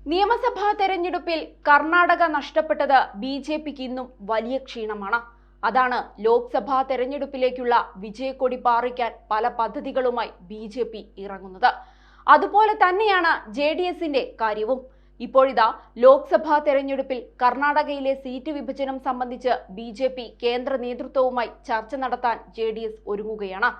നിയമസഭാ തെരഞ്ഞെടുപ്പിൽ കർണാടക നഷ്ടപ്പെട്ടത് ബി.ജെ.പിക്ക് ഇന്നും വലിയ ക്ഷീണമാണ്. അതാണ് ലോക്സഭാ തെരഞ്ഞെടുപ്പിലേക്കുള്ള വിജയക്കൊടി പാറിക്കാൻ പല പദ്ധതികളുമായി ബി.ജെ.പി ഇറങ്ങുന്നത്. അതുപോലെ തന്നെയാണ് ജെ.ഡി.എസിന്റെ കാര്യവും. ഇപ്പോഴിതാ ലോക്സഭാ തെരഞ്ഞെടുപ്പിൽ കർണാടകയിലെ സീറ്റ് വിഭജനം സംബന്ധിച്ച് ബി.ജെ.പി കേന്ദ്ര നേതൃത്വവുമായി ചർച്ച നടത്താൻ ജെ.ഡി.എസ് ഒരുങ്ങുകയാണ്.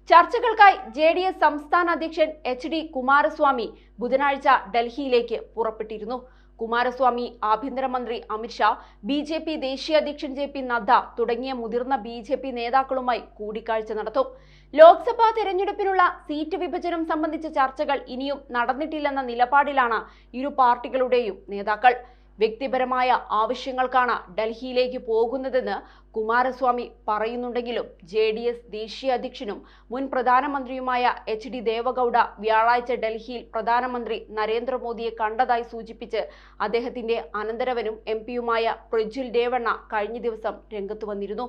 ചർച്ചകൾക്കായി ജെ.ഡി.എസ് സംസ്ഥാന അധ്യക്ഷൻ എച്ച്.ഡി. കുമാരസ്വാമി ബുധനാഴ്ച ഡൽഹിയിലേക്ക് പുറപ്പെട്ടിരുന്നു. കുമാരസ്വാമി, ആഭ്യന്തരമന്ത്രി അമിത്ഷാ, ബി.ജെ.പി ദേശീയ അധ്യക്ഷൻ ജെ.പി. നദ്ദ തുടങ്ങിയ മുതിർന്ന ബി.ജെ.പി നേതാക്കളുമായി കൂടിക്കാഴ്ച നടത്തും. ലോക്സഭാ തെരഞ്ഞെടുപ്പിനുള്ള സീറ്റ് വിഭജനം സംബന്ധിച്ച ചർച്ചകൾ ഇനിയും നടന്നിട്ടില്ലെന്ന നിലപാടിലാണ് ഇരു പാർട്ടികളുടെയും നേതാക്കൾ. വ്യക്തിപരമായ ആവശ്യങ്ങൾക്കാണ് ഡൽഹിയിലേക്ക് പോകുന്നതെന്ന് കുമാരസ്വാമി പറയുന്നുണ്ടെങ്കിലും ജെ.ഡി.എസ് ദേശീയ അധ്യക്ഷനും മുൻ പ്രധാനമന്ത്രിയുമായ എച്ച്.ഡി. ദേവഗൌഡ വ്യാഴാഴ്ച ഡൽഹിയിൽ പ്രധാനമന്ത്രി നരേന്ദ്രമോദിയെ കണ്ടതായി സൂചിപ്പിച്ച് അദ്ദേഹത്തിന്റെ അനന്തരവനും എം.പിയുമായ പ്രജ്വൽ രേവണ്ണ കഴിഞ്ഞ ദിവസം രംഗത്ത് വന്നിരുന്നു.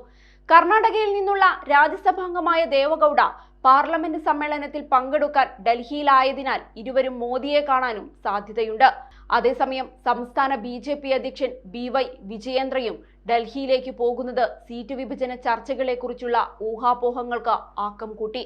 കർണാടകയിൽ നിന്നുള്ള രാജ്യസഭാംഗമായ ദേവഗൌഡ പാർലമെന്റ് സമ്മേളനത്തിൽ പങ്കെടുക്കാൻ ഡൽഹിയിലായതിനാൽ ഇരുവരും മോദിയെ കാണാനും സാധ്യതയുണ്ട്. അതേസമയം സംസ്ഥാന ബി.ജെ.പി അധ്യക്ഷൻ ബി.വൈ. വിജയേന്ദ്രയും ഡൽഹിയിലേക്ക് പോകുന്നത് സീറ്റ് വിഭജന ചർച്ചകളെക്കുറിച്ചുള്ള ഊഹാപോഹങ്ങൾക്ക് ആക്കം കൂട്ടി.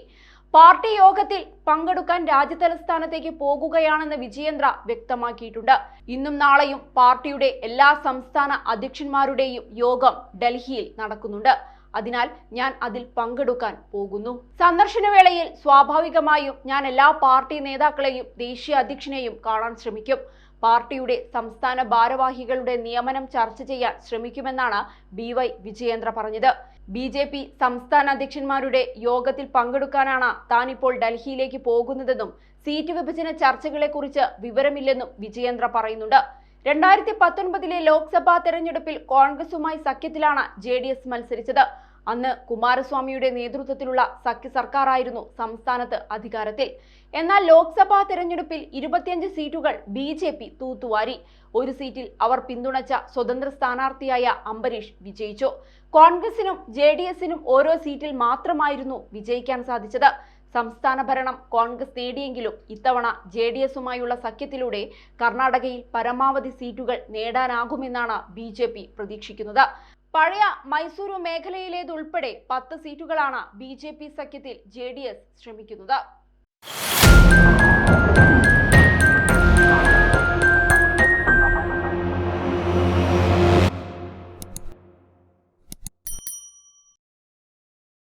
പാർട്ടി യോഗത്തിൽ പങ്കെടുക്കാൻ രാജ്യതലസ്ഥാനത്തേക്ക് പോകുകയാണെന്ന് വിജയേന്ദ്ര വ്യക്തമാക്കിയിട്ടുണ്ട്. ഇന്നും നാളെയും പാർട്ടിയുടെ എല്ലാ സംസ്ഥാന അധ്യക്ഷന്മാരുടെയും യോഗം ഡൽഹിയിൽ നടക്കുന്നുണ്ട്. അതിനാൽ ഞാൻ അതിൽ പങ്കെടുക്കാൻ പോകുന്നു. സന്ദർശനവേളയിൽ സ്വാഭാവികമായും ഞാൻ എല്ലാ പാർട്ടി നേതാക്കളെയും ദേശീയ അധ്യക്ഷനെയും കാണാൻ ശ്രമിക്കും. പാർട്ടിയുടെ സംസ്ഥാന ഭാരവാഹികളുടെ നിയമനം ചർച്ച ചെയ്യാൻ ശ്രമിക്കുമെന്നാണ് ബി.വൈ. വിജയേന്ദ്ര പറഞ്ഞത്. ബി.ജെ.പി സംസ്ഥാന അധ്യക്ഷന്മാരുടെ യോഗത്തിൽ പങ്കെടുക്കാനാണ് താൻ ഇപ്പോൾ ഡൽഹിയിലേക്ക് പോകുന്നതെന്നും സീറ്റ് വിഭജന ചർച്ചകളെക്കുറിച്ച് വിവരമില്ലെന്നും വിജയേന്ദ്ര പറയുന്നുണ്ട്. 2019 ലോക്സഭാ തെരഞ്ഞെടുപ്പിൽ കോൺഗ്രസുമായി സഖ്യത്തിലാണ് ജെ.ഡി.എസ് മത്സരിച്ചത്. അന്ന് കുമാരസ്വാമിയുടെ നേതൃത്വത്തിലുള്ള സഖ്യ സർക്കാരായിരുന്നു സംസ്ഥാനത്ത് അധികാരത്തിൽ. എന്നാൽ ലോക്സഭാ തെരഞ്ഞെടുപ്പിൽ 25 സീറ്റുകൾ ബി.ജെ.പി തൂത്തുവാരി. ഒരു സീറ്റിൽ അവർ പിന്തുണച്ച സ്വതന്ത്ര സ്ഥാനാർത്ഥിയായ അംബരീഷ് വിജയിച്ചു. കോൺഗ്രസിനും ജെ.ഡി.എസിനും ഓരോ സീറ്റിൽ മാത്രമായിരുന്നു വിജയിക്കാൻ സാധിച്ചത്. സംസ്ഥാന ഭരണം കോൺഗ്രസ് നേടിയെങ്കിലും ഇത്തവണ ജെ.ഡി.എസുമായുള്ള സഖ്യത്തിലൂടെ കർണാടകയിൽ പരമാവധി സീറ്റുകൾ നേടാനാകുമെന്നാണ് ബി.ജെ.പി പ്രതീക്ഷിക്കുന്നത്. പഴയ മൈസൂരു മേഖലയിലേതുൾപ്പെടെ 10 സീറ്റുകളാണ് ബി.ജെ.പി സഖ്യത്തിൽ ജെ.ഡി.എസ് ശ്രമിക്കുന്നത്.